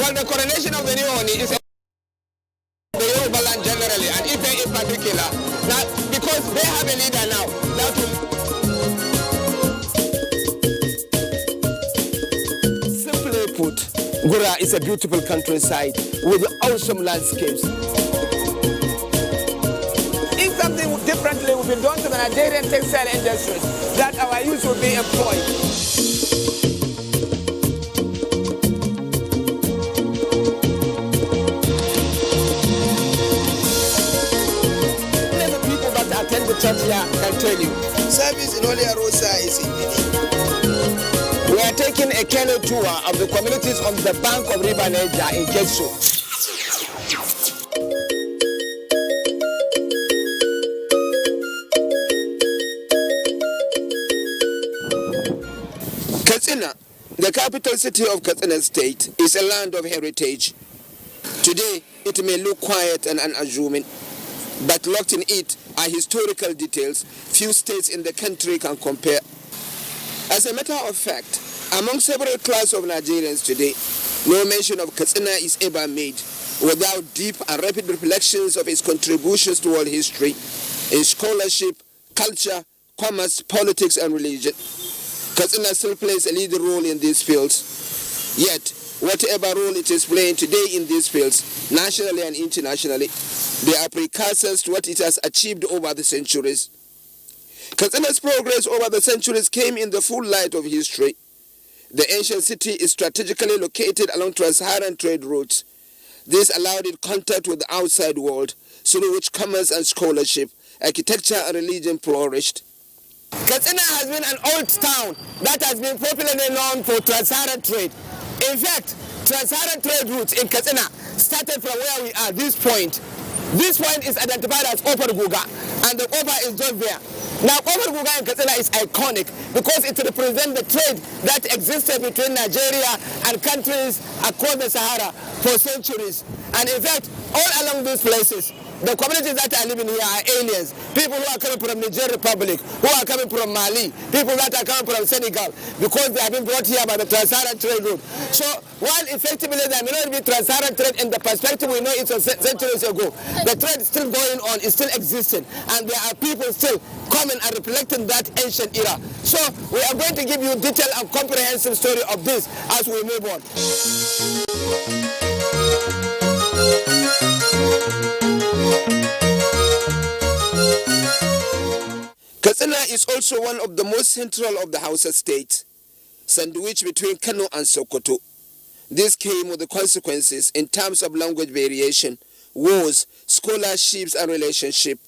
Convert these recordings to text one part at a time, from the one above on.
Well, the coronation of the new Oni is the Yoruba land generally, and Ife in particular. Now, because they have a leader now, that will... Simply put, Gura is a beautiful countryside with awesome landscapes. If something differently would be done to the Nigerian textile industries, that our youth will be employed. Attend the church here can tell you. Service in Holy Rosa is in Benin. We are taking a canoe tour of the communities on the bank of River Niger in Ketso. Katsina, the capital city of Katsina State, is a land of heritage. Today, it may look quiet and unassuming, but locked in it are historical details few states in the country can compare. As a matter of fact, among several classes of Nigerians today, no mention of Katsina is ever made without deep and rapid reflections of its contributions to world history, in scholarship, culture, commerce, politics, and religion. Katsina still plays a leading role in these fields. Yet, whatever role it is playing today in these fields, nationally and internationally, they are precursors to what it has achieved over the centuries. Katsina's progress over the centuries came in the full light of history. The ancient city is strategically located along trans-Saharan trade routes. This allowed it contact with the outside world, through which commerce and scholarship, architecture and religion flourished. Katsina has been an old town that has been popularly known for trans-Saharan trade. In fact, trans-Saharan trade routes in Katsina started from where we are, this point. This point is identified as Opar Guga, and the Opar is just there. Now, Opar Guga in Katsina is iconic because it represents the trade that existed between Nigeria and countries across the Sahara for centuries. And in fact, all along these places, the communities that are living here are aliens. People who are coming from Niger Republic, who are coming from Mali, people that are coming from Senegal, because they have been brought here by the trans-Saharan trade route. So, while effectively there may not be trans-Saharan trade in the perspective we know it was centuries ago, the trade is still going on, is still existing, and there are people still coming and reflecting that ancient era. So, we are going to give you a detailed and comprehensive story of this as we move on. Katsina is also one of the most central of the Hausa states, sandwiched between Kano and Sokoto. This came with the consequences in terms of language variation, wars, scholarships, and relationship.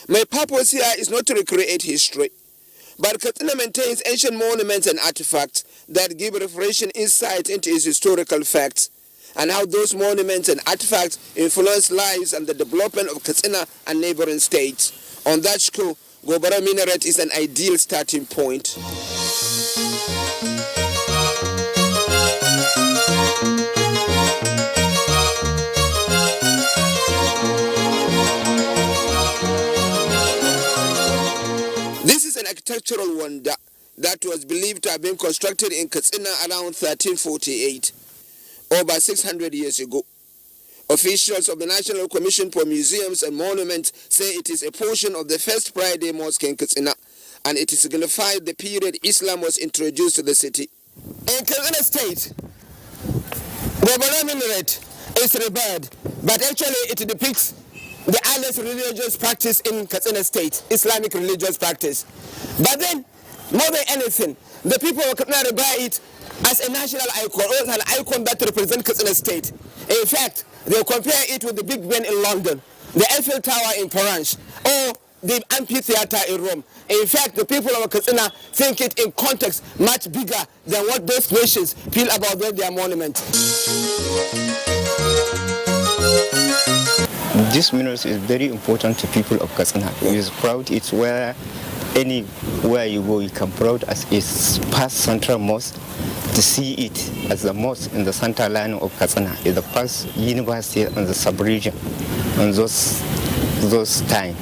My purpose here is not to recreate history, but Katsina maintains ancient monuments and artifacts that give refreshing insight into its historical facts, and how those monuments and artifacts influence lives and the development of Katsina and neighboring states. On that score, Gobara Minaret is an ideal starting point. This is an architectural wonder that was believed to have been constructed in Katsina around 1348, over 600 years ago. Officials of the National Commission for Museums and Monuments say it is a portion of the first Friday Mosque in Katsina, and it signified the period Islam was introduced to the city. In Katsina State, the Bala minaret is revered, but actually it depicts the earliest religious practice in Katsina State, Islamic religious practice. But then, more than anything, the people of Katsina revere it as a national icon, or an icon that represents Katsina State. In fact, they compare it with the Big Ben in London, the Eiffel Tower in Paris, or the amphitheater in Rome. In fact, the people of Katsina think it in context much bigger than what those nations feel about their monument. This minaret is very important to people of Katsina. It is proud. It's where anywhere you go, you can proud as its past central mosque. To see it as the mosque in the center line of Katsina is the first university in the sub-region in those times.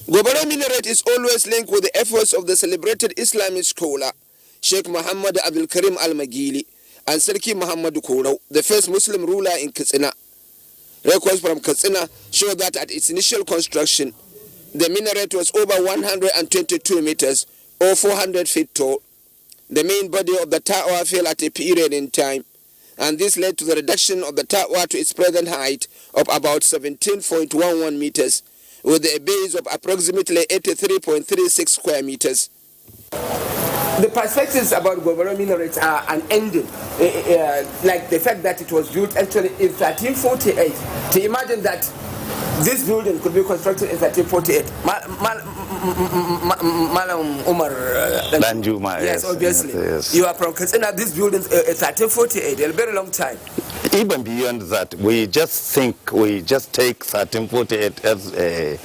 Gobara Minaret is always linked with the efforts of the celebrated Islamic scholar Sheikh Muhammad Abdul Karim Al-Magili and Sarki Muhammadu Korau, the first Muslim ruler in Katsina. Records from Katsina show that at its initial construction, the minaret was over 122 meters or 400 feet tall. The main body of the tower fell at a period in time, and this led to the reduction of the tower to its present height of about 17.11 meters, with a base of approximately 83.36 square meters. The perspectives about Gobaro minarets are unending, like the fact that it was built actually in 1348. To imagine that this building could be constructed in 1348. Malam Umar Danjuma, yes, obviously. Yes. You are from Katsina, this building in 1348, a very long time. Even beyond that, we just take 1348 as a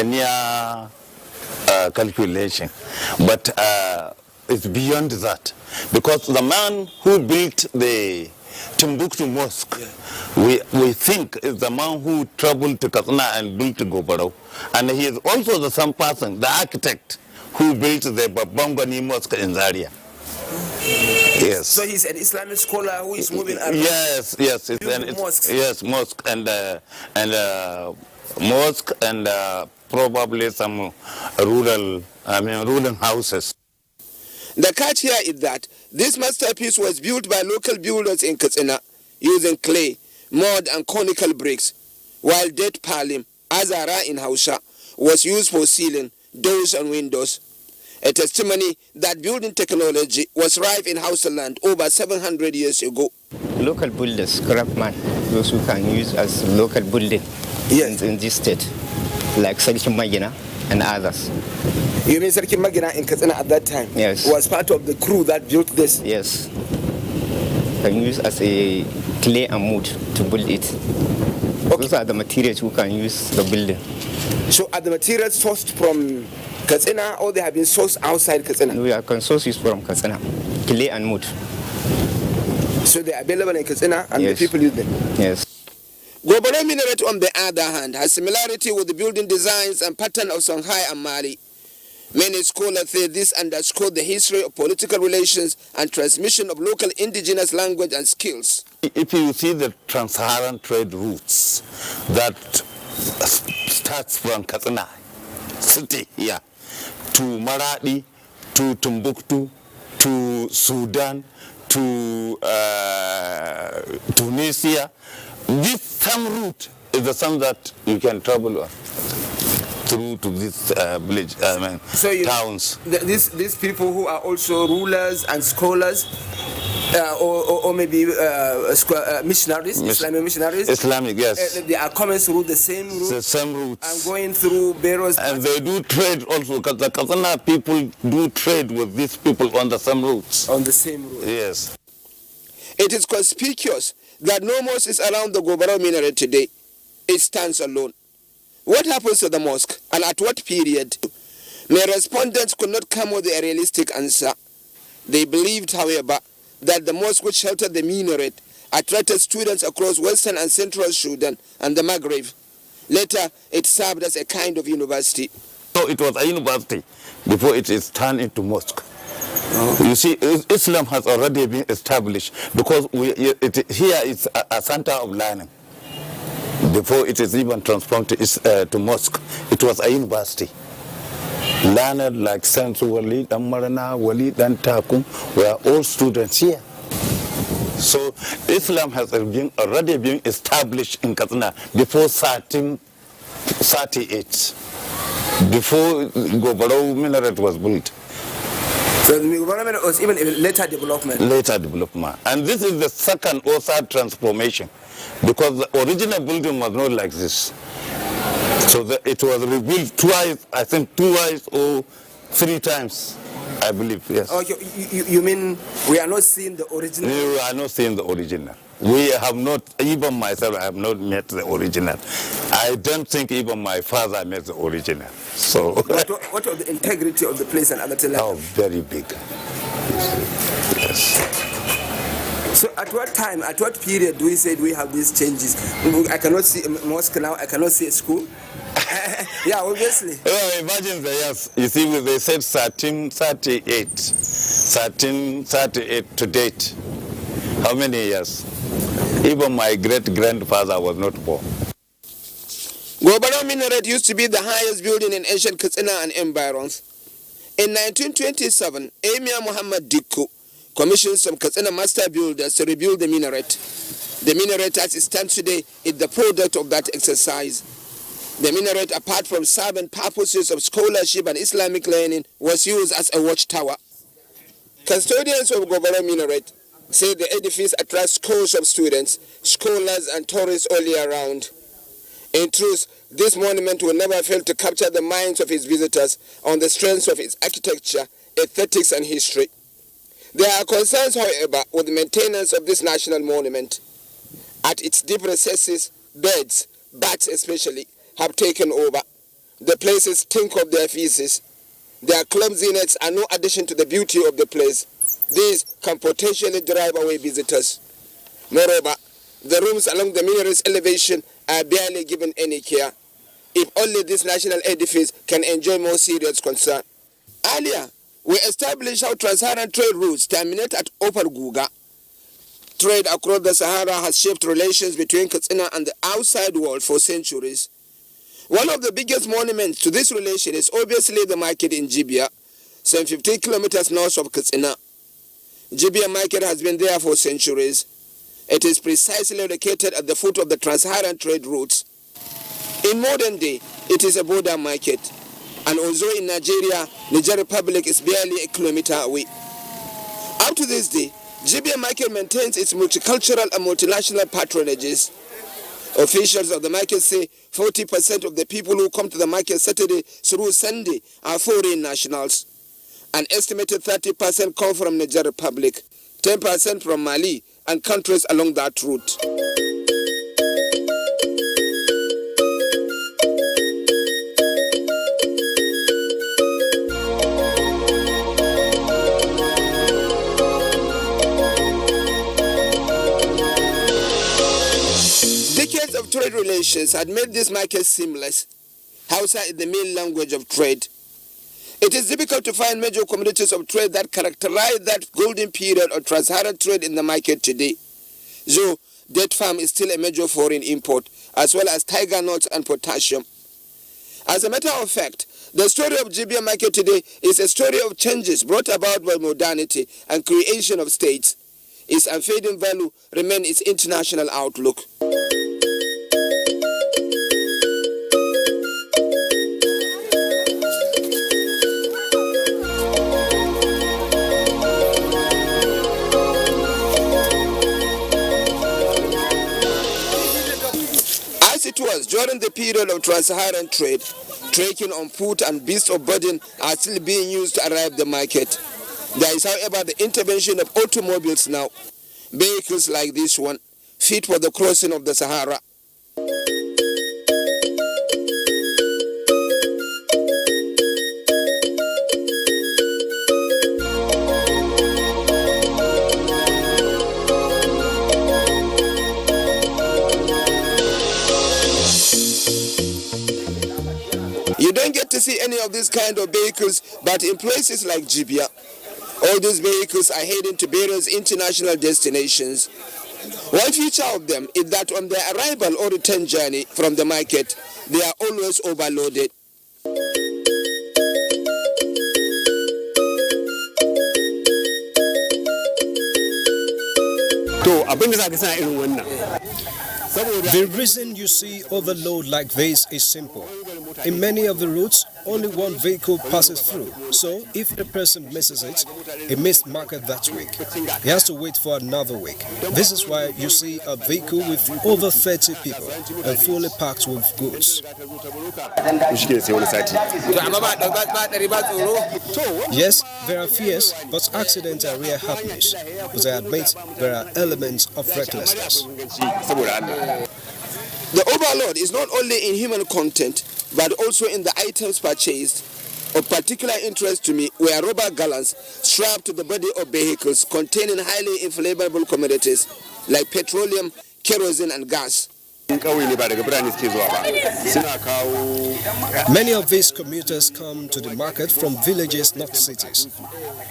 near calculation. But it's beyond that. Because the man who built the Timbuktu Mosque, we think is the man who traveled to Katsina and built Gobaro. And he is also the same person, the architect, who built the Babangani Mosque in Zaria. Yes. So he's an Islamic scholar who is moving around. Yes. It's mosque. Yes, mosque and mosque and probably some rural houses. The catch here is that this masterpiece was built by local builders in Katsina using clay, mud and conical bricks, while dead palim, azara in Hausha, was used for ceiling, doors and windows. A testimony that building technology was rife in Hausa land over 700 years ago. Local builders, craftsmen, those who can use as local building in this state, like Sarki Magina and others. You mean Sarki Magina in Katsina at that time? Yes. Was part of the crew that built this? Yes. Can use as a clay and wood to build it. Okay. Those are the materials who can use the building. So are the materials sourced from Katsina or they have been sourced outside Katsina? We can source it from Katsina, clay and wood. So they are available in Katsina and yes. the people use them? Yes. Gobaro minaret, on the other hand, has similarity with the building designs and pattern of Songhai and Mali. Many scholars say this underscores the history of political relations and transmission of local indigenous language and skills. If you see the trans-Saharan trade routes that starts from Katsina city here to Maradi, to Timbuktu, to Sudan, to Tunisia, this same route is the same that you can travel on through to this village, towns. These people who are also rulers and scholars, or maybe missionaries, Islamic missionaries. Islamic, yes. They are coming through the same route. The same routes. And going through various. And they do trade also, because the Katsina people do trade with these people on the same routes. On the same route. Yes. It is conspicuous that no mosque is around the Gobaro minaret today. It stands alone. What happens to the mosque and at what period? My respondents could not come with a realistic answer. They believed, however, that the mosque which sheltered the minaret attracted students across western and central Sudan and the Maghreb. Later, it served as a kind of university. So it was a university before it is turned into mosque. Oh. You see, Islam has already been established because here it's a center of learning. Before it is even transformed to mosque, it was a university. Learners like Saint Walid and Marana, Walid and Takum were all students here. So Islam has already been established in Katsina before 1338, before Gobaro minaret was built. So the Gobaro minaret was even a later development? Later development. And this is the second or third transformation, because the original building was not like this. So it was rebuilt twice, I think twice or three times, I believe, yes. Oh, you mean we are not seeing the original? We are not seeing the original. We have not, even myself, I have not met the original. I don't think even my father met the original. So. What of the integrity of the place and other things? Oh, very big. Yes. So at what time, at what period do we say we have these changes? I cannot see a mosque now, I cannot see a school. Yeah, obviously. Well, imagine yes. You see, they said 1338 to date. How many years? Even my great-grandfather was not born. Gobara Minaret used to be the highest building in ancient Katsina and environs. In 1927, Emir Muhammad Dikko commissioned some Katsina master builders to rebuild the minaret. The minaret as it stands today is the product of that exercise. The minaret, apart from serving purposes of scholarship and Islamic learning, was used as a watchtower. Custodians of Gobara Minaret say the edifice attracts scores of students, scholars and tourists all year round. In truth, this monument will never fail to capture the minds of its visitors on the strength of its architecture, aesthetics and history. There are concerns, however, with the maintenance of this national monument. At its deep recesses, birds, bats especially, have taken over. The places stink of their feces. Their clumsiness are no addition to the beauty of the place. These can potentially drive away visitors. Moreover, the rooms along the minaret's elevation are barely given any care. If only this national edifice can enjoy more serious concern. Earlier, we established how trans-Saharan trade routes terminate at Opal Guga. Trade across the Sahara has shaped relations between Katsina and the outside world for centuries. One of the biggest monuments to this relation is obviously the market in Jibia, some 15 kilometers north of Katsina. Jibia market has been there for centuries. It is precisely located at the foot of the trans-Saharan trade routes. In modern day, it is a border market, and although in Nigeria, Niger Republic is barely a kilometer away. Up to this day, Jibia market maintains its multicultural and multinational patronages. Officials of the market say 40% of the people who come to the market Saturday through Sunday are foreign nationals. An estimated 30% come from Niger Republic, 10% from Mali, and countries along that route. Decades of trade relations had made this market seamless. Hausa is the main language of trade. It is difficult to find major commodities of trade that characterize that golden period of trans-Saharan trade in the market today. Though date palm is still a major foreign import, as well as tiger nuts and potassium. As a matter of fact, the story of Jibia market today is a story of changes brought about by modernity and creation of states. Its unfading value remains its international outlook. It was during the period of trans-Saharan trade, trekking on foot and beasts of burden are still being used to arrive the market. There is, however, the intervention of automobiles now. Vehicles like this one, fit for the crossing of the Sahara. You don't get to see any of these kind of vehicles, but in places like Jibia, all these vehicles are heading to various international destinations. One feature of them is that on their arrival or return journey from the market, they are always overloaded. The reason you see overload like this is simple. In many of the routes, only one vehicle passes through, so if a person misses it, he missed market that week. He has to wait for another week. This is why you see a vehicle with over 30 people and fully packed with goods. Yes, there are fears, but accidents are rare happenings. But I admit there are elements of recklessness. The overload is not only in human content, but also in the items purchased. Of particular interest to me were rubber gallons strapped to the body of vehicles containing highly inflammable commodities like petroleum, kerosene and gas. Many of these commuters come to the market from villages, not cities.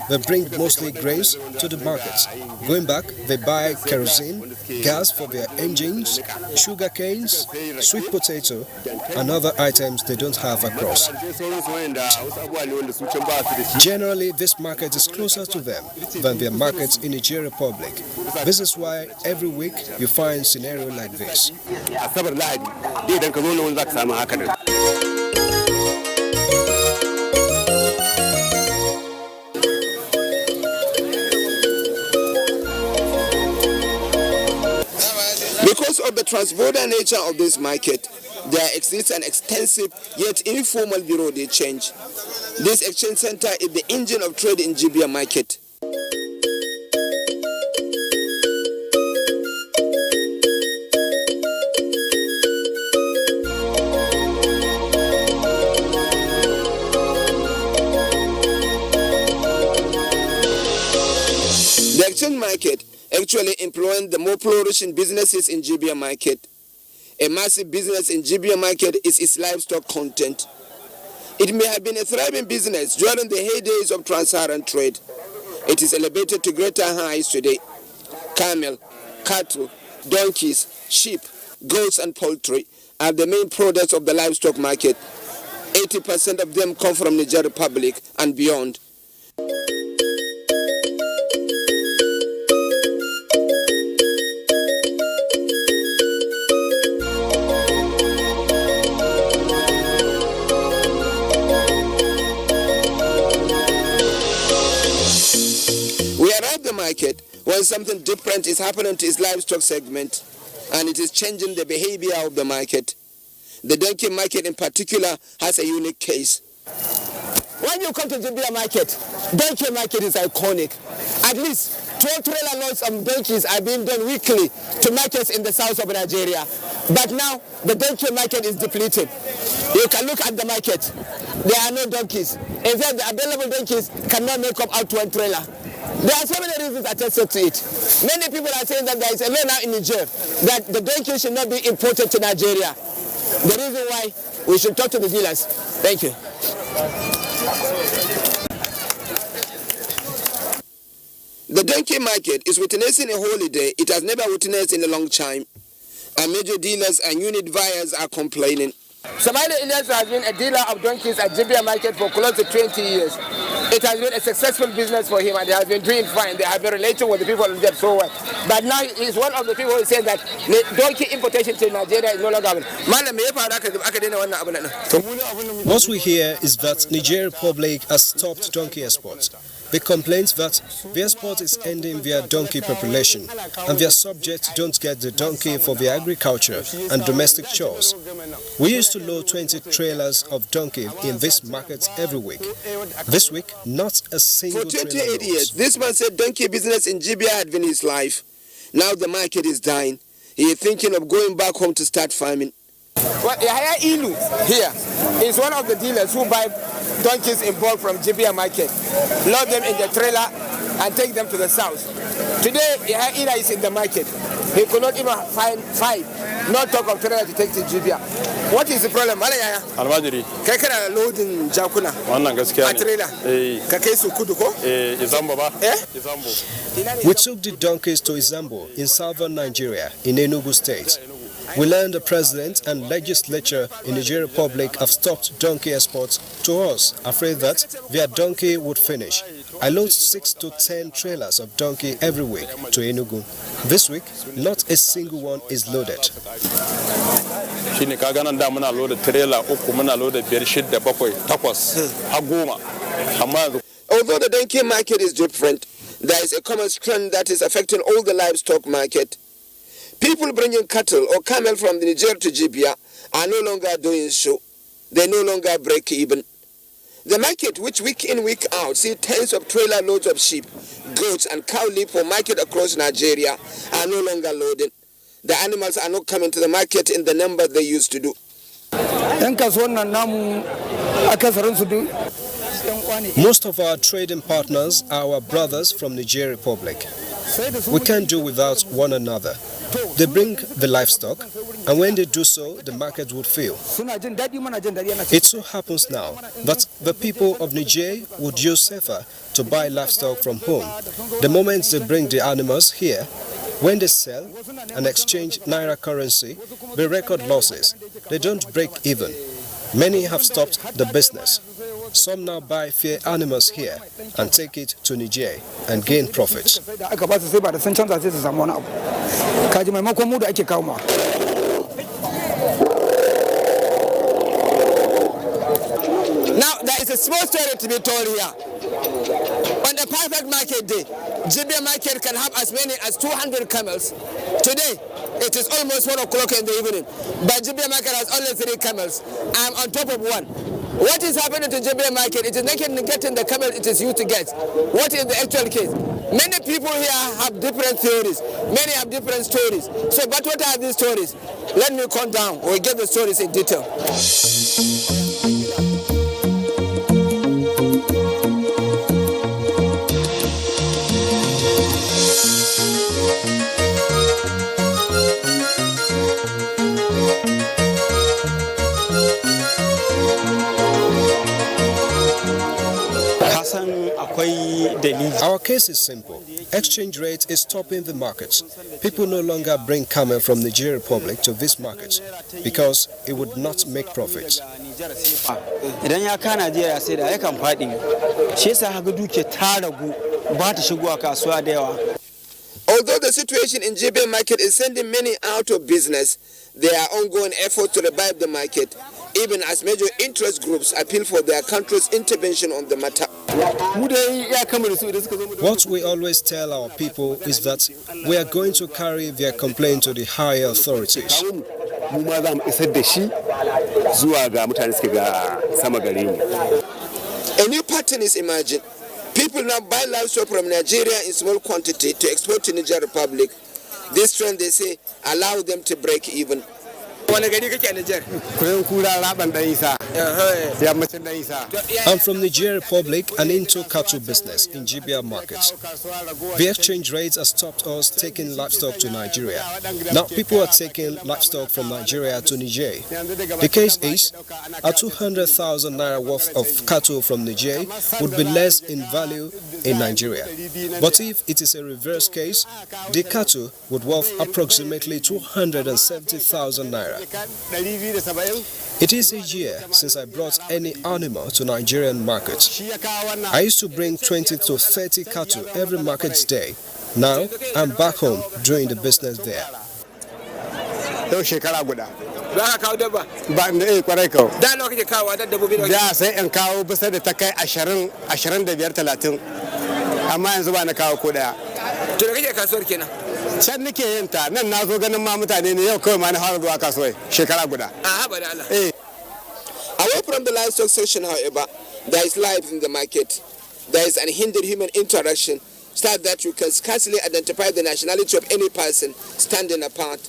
They bring mostly grains to the markets. Going back, they buy kerosene, gas for their engines, sugar canes, sweet potato, and other items they don't have across. Generally, this market is closer to them than their markets in Nigerian Republic. This is why every week you find scenario like this. Because of the transborder nature of this market, there exists an extensive yet informal bureau de change. This exchange center is the engine of trade in Jibia market. The exchange market actually employing the more flourishing businesses in Jibia market. A massive business in Jibia market is its livestock content. It may have been a thriving business during the heydays of trans-Saharan trade. It is elevated to greater heights today. Camel, cattle, donkeys, sheep, goats and poultry are the main products of the livestock market. 80% of them come from Niger Republic and beyond. We arrive at the market when something different is happening to its livestock segment, and it is changing the behavior of the market. The donkey market in particular has a unique case. When you come to Jibia market, donkey market is iconic. At least 12 trailer loads of donkeys are being done weekly to markets in the south of Nigeria. But now the donkey market is depleted. You can look at the market. There are no donkeys. In fact, the available donkeys cannot make up out to one trailer. There are so many reasons attested to it. Many people are saying that there is a law now in Niger that the donkey should not be imported to Nigeria. The reason why we should talk to the dealers. Thank you. The donkey market is witnessing a holiday it has never witnessed in a long time. And major dealers and unit buyers are complaining. Samaila Ilyas has been a dealer of donkeys at Jibia market for close to 20 years. It has been a successful business for him and they have been doing fine. They have been relating with the people of so well. But now he's one of the people who says that donkey importation to Nigeria is no longer happening. What we hear is that Niger Republic has stopped donkey exports. They complain that the export is ending their donkey population and their subjects don't get the donkey for their agriculture and domestic chores. We used to load 20 trailers of donkey in this market every week. This week, not a single trailer. For 28 years, this man said donkey business in Jibia had been his life. Now the market is dying. He is thinking of going back home to start farming. Well, Yahya Ilu here is one of the dealers who buy donkeys in bulk from Jibia market, load them in the trailer and take them to the south. Today, Yahya Ilu is in the market. He could not even find 5, not talk of trailer to take to Jibia. What is the problem? Almajiri. Kai kana loading jakuna. Wannan gaskiya ne. A trailer. Ka kai su kudu ko? Izambo ba? Izambo. We took the donkeys to Izambo in southern Nigeria, in Enugu State. We learned the president and legislature in the Nigerian Republic have stopped donkey exports to us, afraid that their donkey would finish. I load 6 to 10 trailers of donkey every week to Enugu. This week, not a single one is loaded. Although the donkey market is different, there is a common trend that is affecting all the livestock market. People bringing cattle or camel from the Niger to Jibia are no longer doing so. They no longer break even. The market, which week in, week out, see tens of trailer loads of sheep, goats and cow leave for market across Nigeria, are no longer loading. The animals are not coming to the market in the number they used to do. Most of our trading partners are our brothers from Niger Republic. We can't do without one another. They bring the livestock, And when they do so, the market would fill. It so happens now that the people of Niger would use Sefa to buy livestock from home. The moment they bring the animals here, when they sell and exchange Naira currency, they record losses. They don't break even. Many have stopped the business. Some now buy fair animals here and take it to Niger and gain profits. Now, there is a small story to be told here. On the perfect market day, Jibia market can have as many as 200 camels. Today, it is almost 1 o'clock in the evening, but Jibia market has only 3 camels. I'm on top of one. What is happening to Jibia market? It is not getting the camel it is used to get. What is the actual case? Many people here have different theories. Many have different stories. So, but what are these stories? Let me calm down. We'll get the stories in detail. Our case is simple. Exchange rate is stopping the markets. People no longer bring camel from the Nigerian Republic to this market because it would not make profits. Although the situation in Jibia market is sending many out of business, there are ongoing efforts to revive the market, even as major interest groups appeal for their country's intervention on the matter. What we always tell our people is that we are going to carry their complaint to the higher authorities. A new pattern is emerging. People now buy livestock from Nigeria in small quantity to export to Niger Republic. This trend, they say, allow them to break even. I'm from Nigeria Republic and into cattle business in Jibia markets. The exchange rates have stopped us taking livestock to Nigeria. Now people are taking livestock from Nigeria to Niger. The case is, a 200,000 naira worth of cattle from Niger would be less in value in Nigeria. But if it is a reverse case, the cattle would worth approximately 270,000 naira. It is a year since I brought any animal to Nigerian markets. I used to bring 20 to 30 cattle every market day. Now I'm back home doing the business there. Away from the livestock section, however, there is life in the market. There is unhindered human interaction, such that you can scarcely identify the nationality of any person standing apart.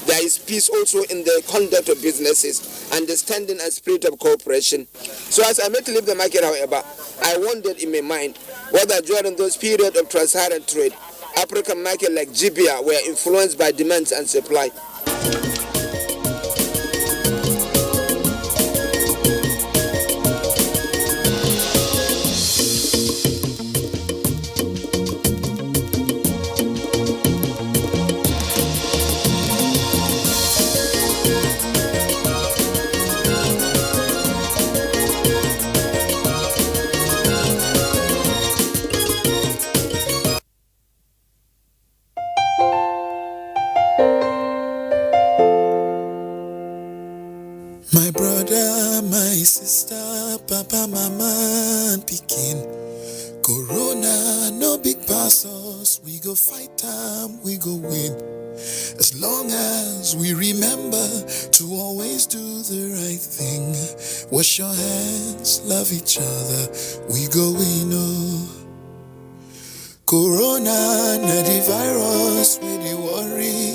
There is peace also in the conduct of businesses, understanding and spirit of cooperation. So as I met to leave the market, however, I wondered in my mind whether during those periods of trans-Saharan trade, African markets like Jibia were influenced by demand and supply. My brother, my sister, papa, mama, and pikin. Corona, no big pass us. We go fight time, we go win. As long as we remember to always do the right thing. Wash your hands, love each other, we go win. Oh. Corona, na the virus, we the worry.